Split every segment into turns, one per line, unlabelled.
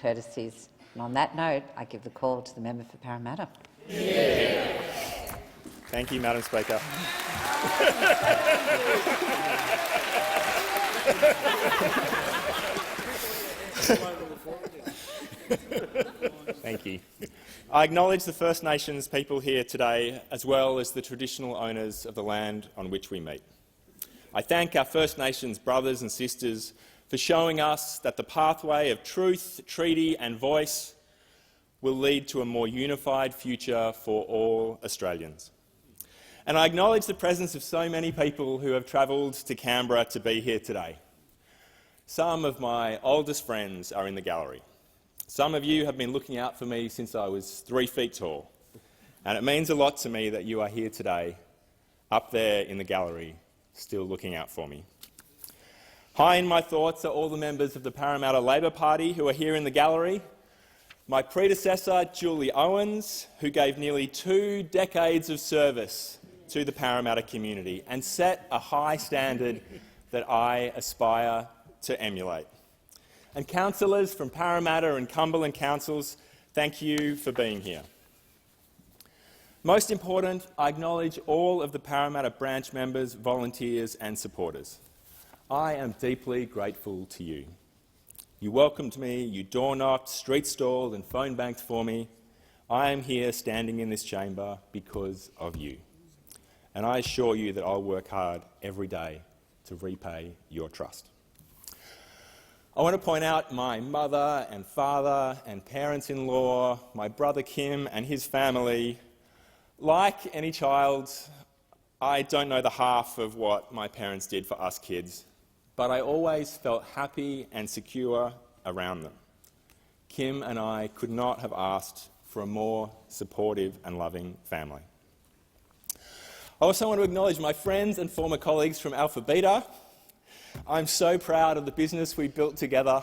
courtesies. And on that note, I give the call to the member for Parramatta.
Thank you, Madam Speaker. Thank you. I acknowledge the First Nations people here today, as well as the traditional owners of the land on which we meet. I thank our First Nations brothers and sisters for showing us that the pathway of truth, treaty and voice will lead to a more unified future for all Australians. And I acknowledge the presence of so many people who have travelled to Canberra to be here today. Some of my oldest friends are in the gallery. Some of you have been looking out for me since I was 3 feet tall, and it means a lot to me that you are here today, up there in the gallery, still looking out for me. High in my thoughts are all the members of the Parramatta Labor Party who are here in the gallery. My predecessor, Julie Owens, who gave nearly 2 decades of service to the Parramatta community and set a high standard that I aspire to emulate. And councillors from Parramatta and Cumberland councils, thank you for being here. Most important, I acknowledge all of the Parramatta branch members, volunteers and supporters. I am deeply grateful to you. You welcomed me, you door-knocked, street-stalled and phone-banked for me. I am here standing in this chamber because of you. And I assure you that I'll work hard every day to repay your trust. I want to point out my mother and father and parents-in-law, my brother Kim and his family. Like any child, I don't know the half of what my parents did for us kids, but I always felt happy and secure around them. Kim and I could not have asked for a more supportive and loving family. I also want to acknowledge my friends and former colleagues from Alpha Beta. I'm so proud of the business we built together,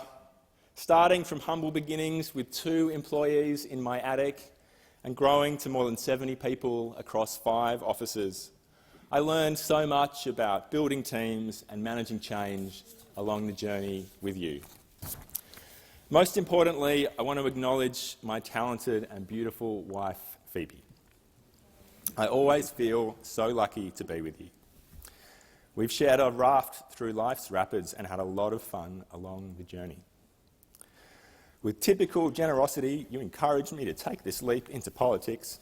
starting from humble beginnings with 2 employees in my attic and growing to more than 70 people across 5 offices. I learned so much about building teams and managing change along the journey with you. Most importantly, I want to acknowledge my talented and beautiful wife, Phoebe. I always feel so lucky to be with you. We've shared a raft through life's rapids and had a lot of fun along the journey. With typical generosity, you encouraged me to take this leap into politics.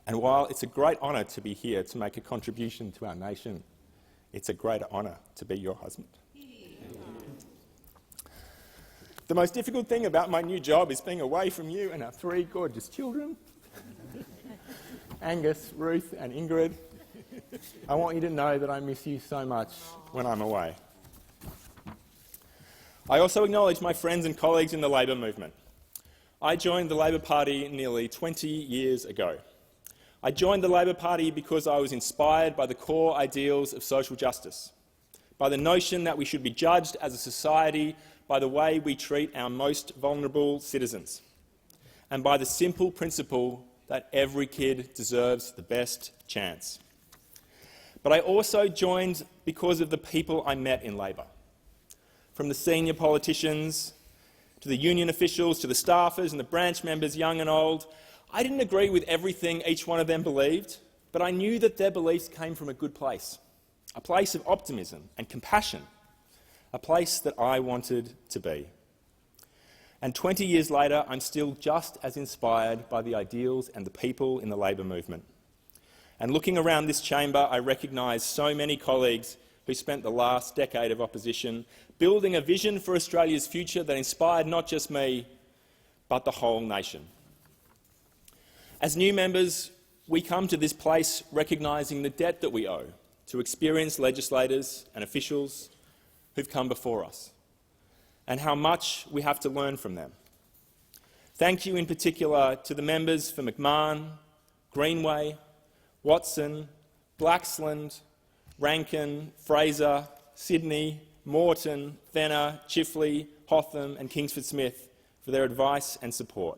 And while it's a great honour to be here to make a contribution to our nation, it's a greater honour to be your husband. The most difficult thing about my new job is being away from you and our 3 gorgeous children, Angus, Ruth and Ingrid. I want you to know that I miss you so much when I'm away. I also acknowledge my friends and colleagues in the Labor movement. I joined the Labor Party nearly 20 years ago. I joined the Labor Party because I was inspired by the core ideals of social justice, by the notion that we should be judged as a society by the way we treat our most vulnerable citizens, and by the simple principle that every kid deserves the best chance. But I also joined because of the people I met in Labor. From the senior politicians, to the union officials, to the staffers and the branch members, young and old. I didn't agree with everything each one of them believed, but I knew that their beliefs came from a good place, a place of optimism and compassion, a place that I wanted to be. And 20 years later, I'm still just as inspired by the ideals and the people in the Labor movement. And looking around this chamber, I recognise so many colleagues who spent the last decade of opposition building a vision for Australia's future that inspired not just me, but the whole nation. As new members, we come to this place recognising the debt that we owe to experienced legislators and officials who've come before us, and how much we have to learn from them. Thank you in particular to the members for McMahon, Greenway, Watson, Blaxland, Rankin, Fraser, Sydney, Moreton, Fenner, Chifley, Hotham and Kingsford Smith for their advice and support.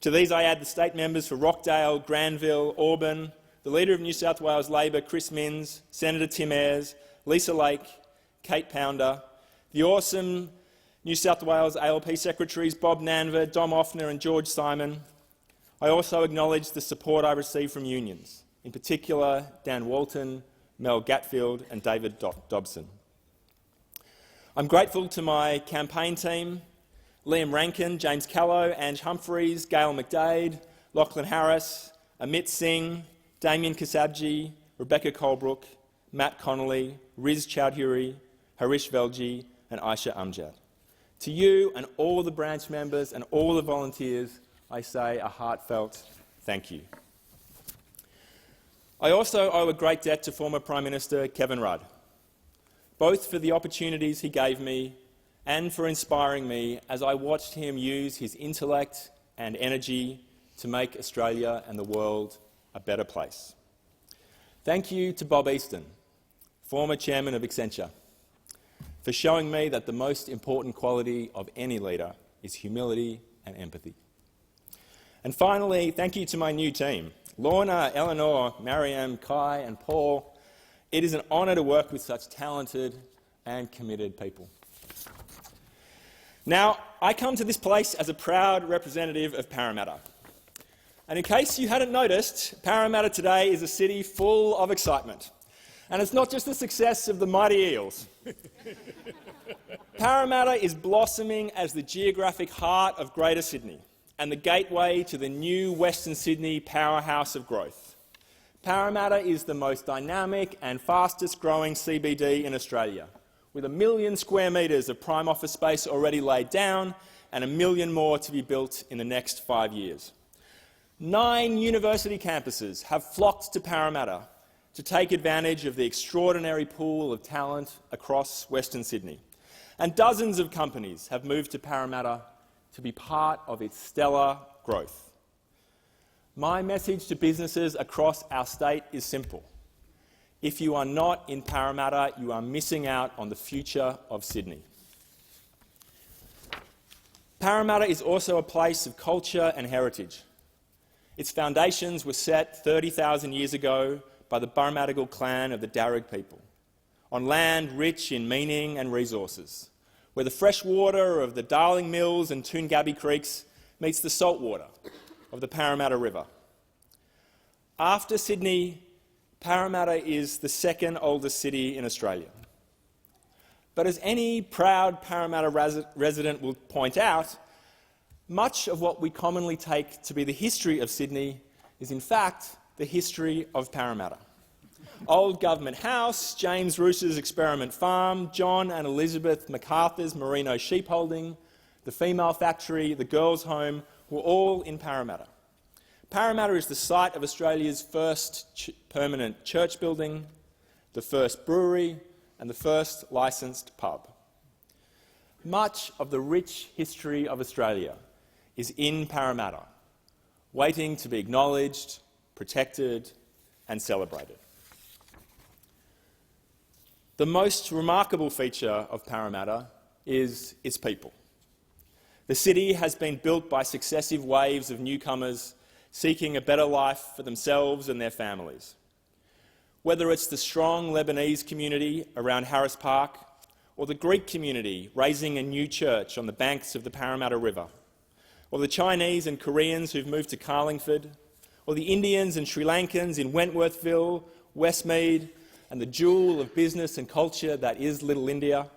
To these I add the state members for Rockdale, Granville, Auburn, the Leader of New South Wales Labor, Chris Minns, Senator Tim Ayres, Lisa Lake, Kate Pounder, the awesome New South Wales ALP Secretaries Bob Nanver, Dom Offner and George Simon. I also acknowledge the support I received from unions, in particular Dan Walton, Mel Gatfield and David Dobson. I'm grateful to my campaign team, Liam Rankin, James Callow, Ange Humphreys, Gail McDade, Lachlan Harris, Amit Singh, Damien Kasabji, Rebecca Colebrook, Matt Connolly, Riz Chowdhury, Harish Velji and Aisha Amjad. To you and all the branch members and all the volunteers, I say a heartfelt thank you. I also owe a great debt to former Prime Minister Kevin Rudd, both for the opportunities he gave me and for inspiring me as I watched him use his intellect and energy to make Australia and the world a better place. Thank you to Bob Easton, former chairman of Accenture, for showing me that the most important quality of any leader is humility and empathy. And finally, thank you to my new team, Lorna, Eleanor, Mariam, Kai and Paul. It is an honour to work with such talented and committed people. Now, I come to this place as a proud representative of Parramatta. And in case you hadn't noticed, Parramatta today is a city full of excitement. And it's not just the success of the mighty Eels. Parramatta is blossoming as the geographic heart of Greater Sydney and the gateway to the new Western Sydney powerhouse of growth. Parramatta is the most dynamic and fastest growing CBD in Australia, with 1 million square metres of prime office space already laid down and 1 million more to be built in the next 5 years. 9 university campuses have flocked to Parramatta to take advantage of the extraordinary pool of talent across Western Sydney. And dozens of companies have moved to Parramatta to be part of its stellar growth. My message to businesses across our state is simple. If you are not in Parramatta, you are missing out on the future of Sydney. Parramatta is also a place of culture and heritage. Its foundations were set 30,000 years ago by the Burmadigal clan of the Darug people, on land rich in meaning and resources, where the fresh water of the Darling Mills and Toongabbie Creeks meets the salt water of the Parramatta River. After Sydney, Parramatta is the second oldest city in Australia. But as any proud Parramatta resident will point out, much of what we commonly take to be the history of Sydney is in fact the history of Parramatta. Old Government House, James Roos's Experiment Farm, John and Elizabeth MacArthur's Merino Sheep Holding, the Female Factory, the Girls' Home were all in Parramatta. Parramatta is the site of Australia's first permanent church building, the first brewery and the first licensed pub. Much of the rich history of Australia is in Parramatta, waiting to be acknowledged, protected and celebrated. The most remarkable feature of Parramatta is its people. The city has been built by successive waves of newcomers seeking a better life for themselves and their families. Whether it's the strong Lebanese community around Harris Park or the Greek community raising a new church on the banks of the Parramatta River, or the Chinese and Koreans who've moved to Carlingford, or the Indians and Sri Lankans in Wentworthville, Westmead, and the jewel of business and culture that is Little India,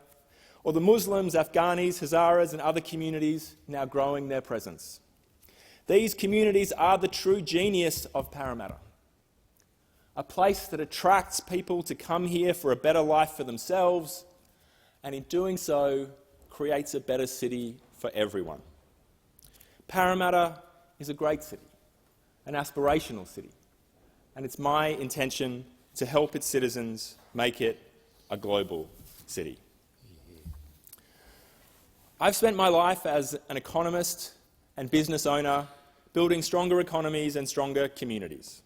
or the Muslims, Afghanis, Hazaras and other communities now growing their presence. These communities are the true genius of Parramatta, a place that attracts people to come here for a better life for themselves, and in doing so, creates a better city for everyone. Parramatta is a great city, an aspirational city, and it's my intention to help its citizens make it a global city. I've spent my life as an economist and business owner building stronger economies and stronger communities.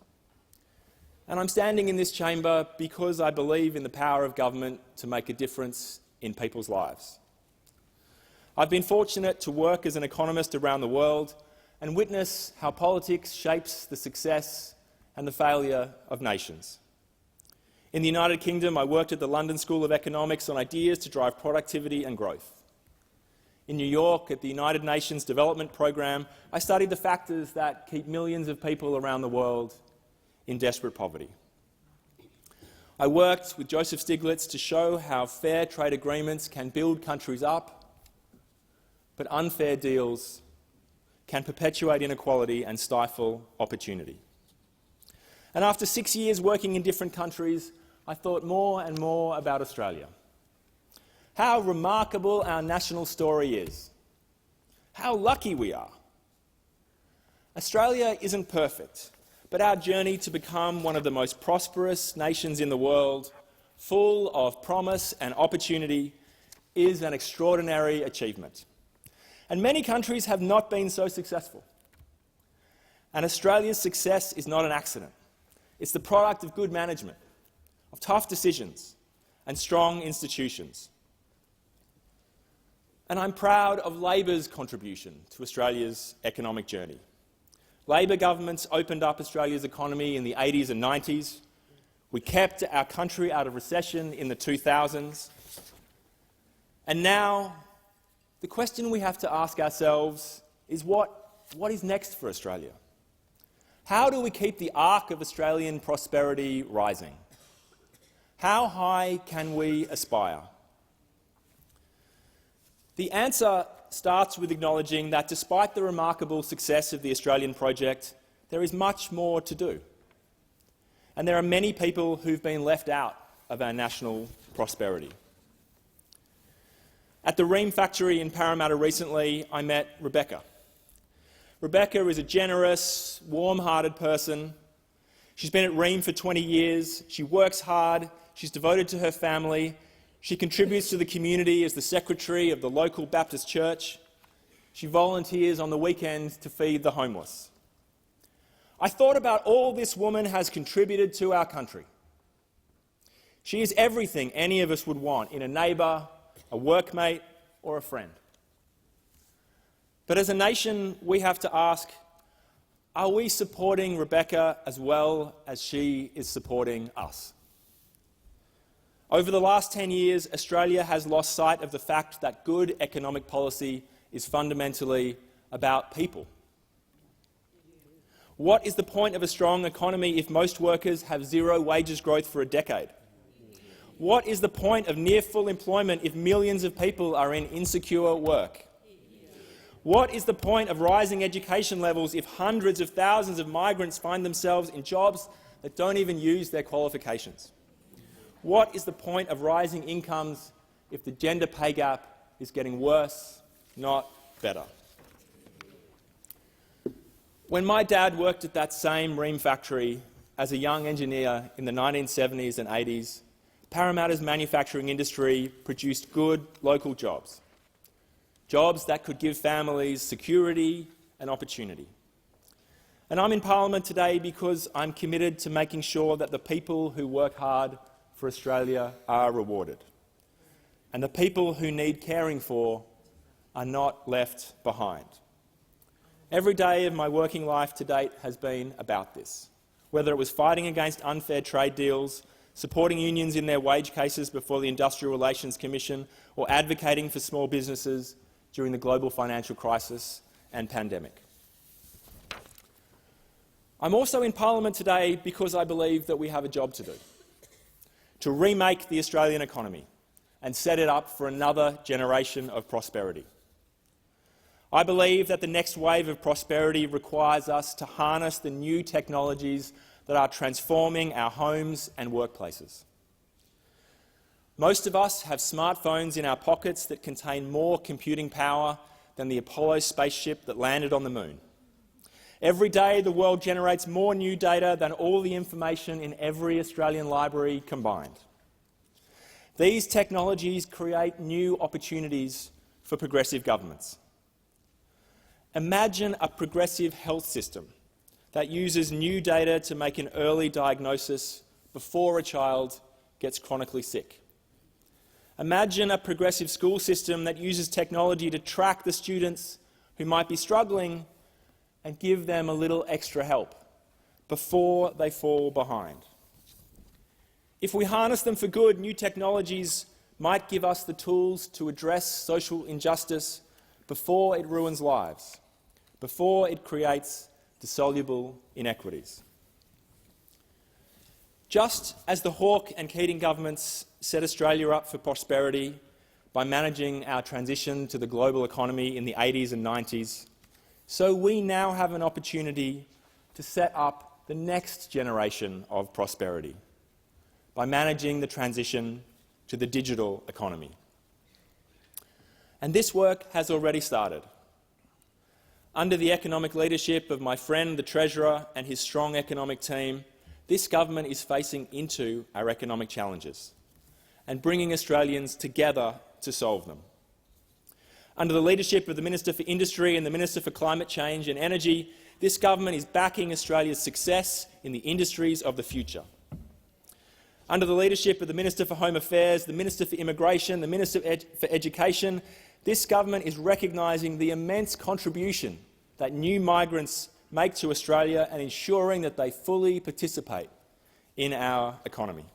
And I'm standing in this chamber because I believe in the power of government to make a difference in people's lives. I've been fortunate to work as an economist around the world and witness how politics shapes the success and the failure of nations. In the United Kingdom, I worked at the London School of Economics on ideas to drive productivity and growth. In New York, at the United Nations Development Programme, I studied the factors that keep millions of people around the world in desperate poverty. I worked with Joseph Stiglitz to show how fair trade agreements can build countries up, but unfair deals can perpetuate inequality and stifle opportunity. And after 6 years working in different countries, I thought more and more about Australia. How remarkable our national story is. How lucky we are. Australia isn't perfect, but our journey to become one of the most prosperous nations in the world, full of promise and opportunity, is an extraordinary achievement. And many countries have not been so successful. And Australia's success is not an accident. It's the product of good management, of tough decisions, and strong institutions. And I'm proud of Labor's contribution to Australia's economic journey. Labor governments opened up Australia's economy in the 80s and 90s. We kept our country out of recession in the 2000s. And now, the question we have to ask ourselves is what is next for Australia? How do we keep the arc of Australian prosperity rising? How high can we aspire? The answer starts with acknowledging that despite the remarkable success of the Australian project, there is much more to do. And there are many people who've been left out of our national prosperity. At the Ream factory in Parramatta recently, I met Rebecca. Rebecca is a generous, warm-hearted person. She's been at Ream for 20 years. She works hard. She's devoted to her family. She contributes to the community as the secretary of the local Baptist church. She volunteers on the weekends to feed the homeless. I thought about all this woman has contributed to our country. She is everything any of us would want in a neighbour, a workmate, or a friend. But as a nation, we have to ask, are we supporting Rebecca as well as she is supporting us? Over the last 10 years, Australia has lost sight of the fact that good economic policy is fundamentally about people. What is the point of a strong economy if most workers have zero wages growth for a decade? What is the point of near full employment if millions of people are in insecure work? What is the point of rising education levels if hundreds of thousands of migrants find themselves in jobs that don't even use their qualifications? What is the point of rising incomes if the gender pay gap is getting worse, not better? When my dad worked at that same Ream factory as a young engineer in the 1970s and 80s, Parramatta's manufacturing industry produced good local jobs. Jobs that could give families security and opportunity. And I'm in Parliament today because I'm committed to making sure that the people who work hard for Australia are rewarded, and the people who need caring for are not left behind. Every day of my working life to date has been about this, whether it was fighting against unfair trade deals, supporting unions in their wage cases before the Industrial Relations Commission, or advocating for small businesses during the global financial crisis and pandemic. I'm also in Parliament today because I believe that we have a job to do, to remake the Australian economy and set it up for another generation of prosperity. I believe that the next wave of prosperity requires us to harness the new technologies that are transforming our homes and workplaces. Most of us have smartphones in our pockets that contain more computing power than the Apollo spaceship that landed on the moon. Every day, the world generates more new data than all the information in every Australian library combined. These technologies create new opportunities for progressive governments. Imagine a progressive health system that uses new data to make an early diagnosis before a child gets chronically sick. Imagine a progressive school system that uses technology to track the students who might be struggling and give them a little extra help before they fall behind. If we harness them for good, new technologies might give us the tools to address social injustice before it ruins lives, before it creates dissoluble inequities. Just as the Hawke and Keating governments set Australia up for prosperity by managing our transition to the global economy in the 80s and 90s, so we now have an opportunity to set up the next generation of prosperity by managing the transition to the digital economy. And this work has already started. Under the economic leadership of my friend, the Treasurer, and his strong economic team, this government is facing into our economic challenges and bringing Australians together to solve them. Under the leadership of the Minister for Industry and the Minister for Climate Change and Energy, this government is backing Australia's success in the industries of the future. Under the leadership of the Minister for Home Affairs, the Minister for Immigration, the Minister for Education, this government is recognising the immense contribution that new migrants make to Australia and ensuring that they fully participate in our economy.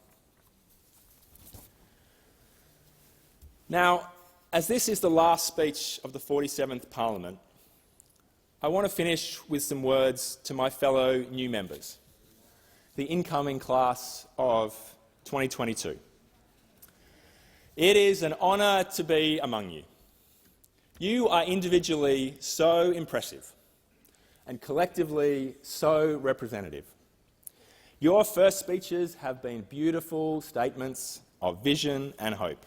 Now, as this is the last speech of the 47th Parliament, I want to finish with some words to my fellow new members, the incoming class of 2022. It is an honour to be among you. You are individually so impressive and collectively so representative. Your first speeches have been beautiful statements of vision and hope.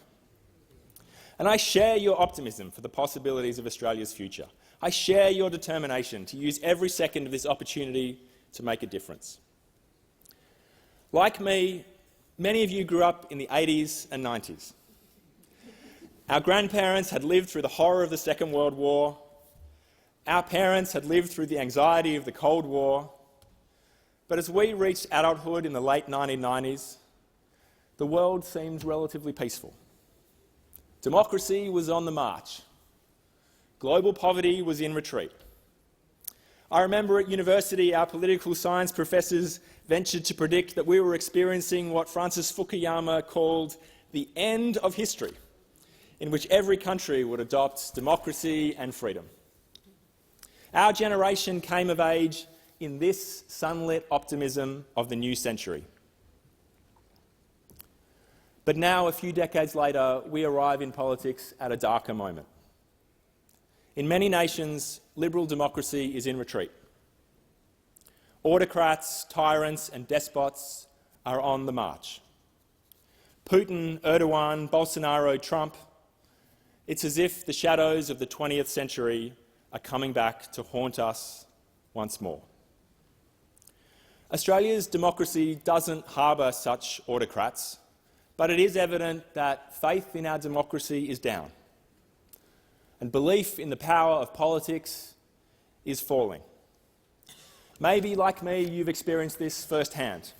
And I share your optimism for the possibilities of Australia's future. I share your determination to use every second of this opportunity to make a difference. Like me, many of you grew up in the 80s and 90s. Our grandparents had lived through the horror of the Second World War. Our parents had lived through the anxiety of the Cold War. But as we reached adulthood in the late 1990s, the world seemed relatively peaceful. Democracy was on the march. Global poverty was in retreat. I remember at university our political science professors ventured to predict that we were experiencing what Francis Fukuyama called the end of history, in which every country would adopt democracy and freedom. Our generation came of age in this sunlit optimism of the new century. But now, a few decades later, we arrive in politics at a darker moment. In many nations, liberal democracy is in retreat. Autocrats, tyrants and despots are on the march. Putin, Erdogan, Bolsonaro, Trump, it's as if the shadows of the 20th century are coming back to haunt us once more. Australia's democracy doesn't harbour such autocrats, but it is evident that faith in our democracy is down, and belief in the power of politics is falling. Maybe, like me, you've experienced this firsthand,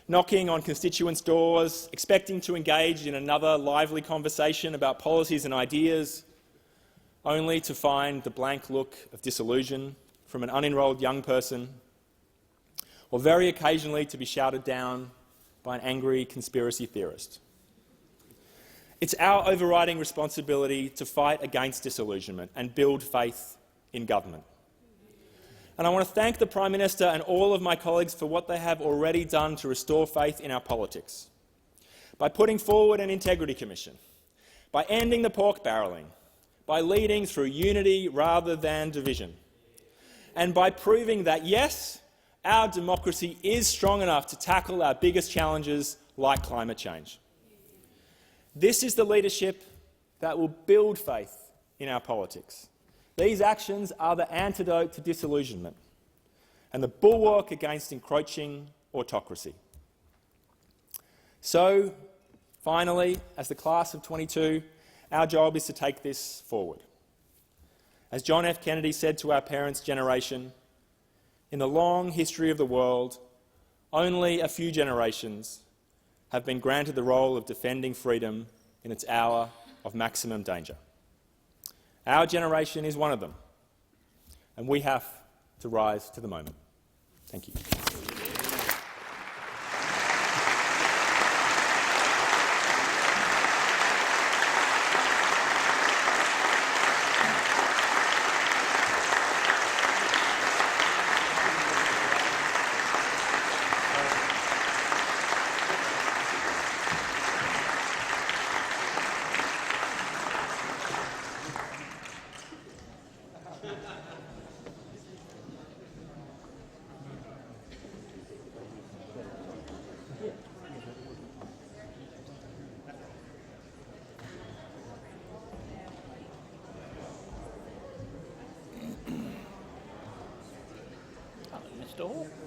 knocking on constituents' doors, expecting to engage in another lively conversation about policies and ideas, only to find the blank look of disillusion from an unenrolled young person, or very occasionally to be shouted down by an angry conspiracy theorist. It's our overriding responsibility to fight against disillusionment and build faith in government. And I want to thank the Prime Minister and all of my colleagues for what they have already done to restore faith in our politics. By putting forward an integrity commission, by ending the pork barrelling, by leading through unity rather than division, and by proving that, yes, our democracy is strong enough to tackle our biggest challenges like climate change. This is the leadership that will build faith in our politics. These actions are the antidote to disillusionment and the bulwark against encroaching autocracy. So, finally, as the class of 22, our job is to take this forward. As John F. Kennedy said to our parents' generation, in the long history of the world, only a few generations have been granted the role of defending freedom in its hour of maximum danger. Our generation is one of them, and we have to rise to the moment. Thank you.
Mr. Hawke.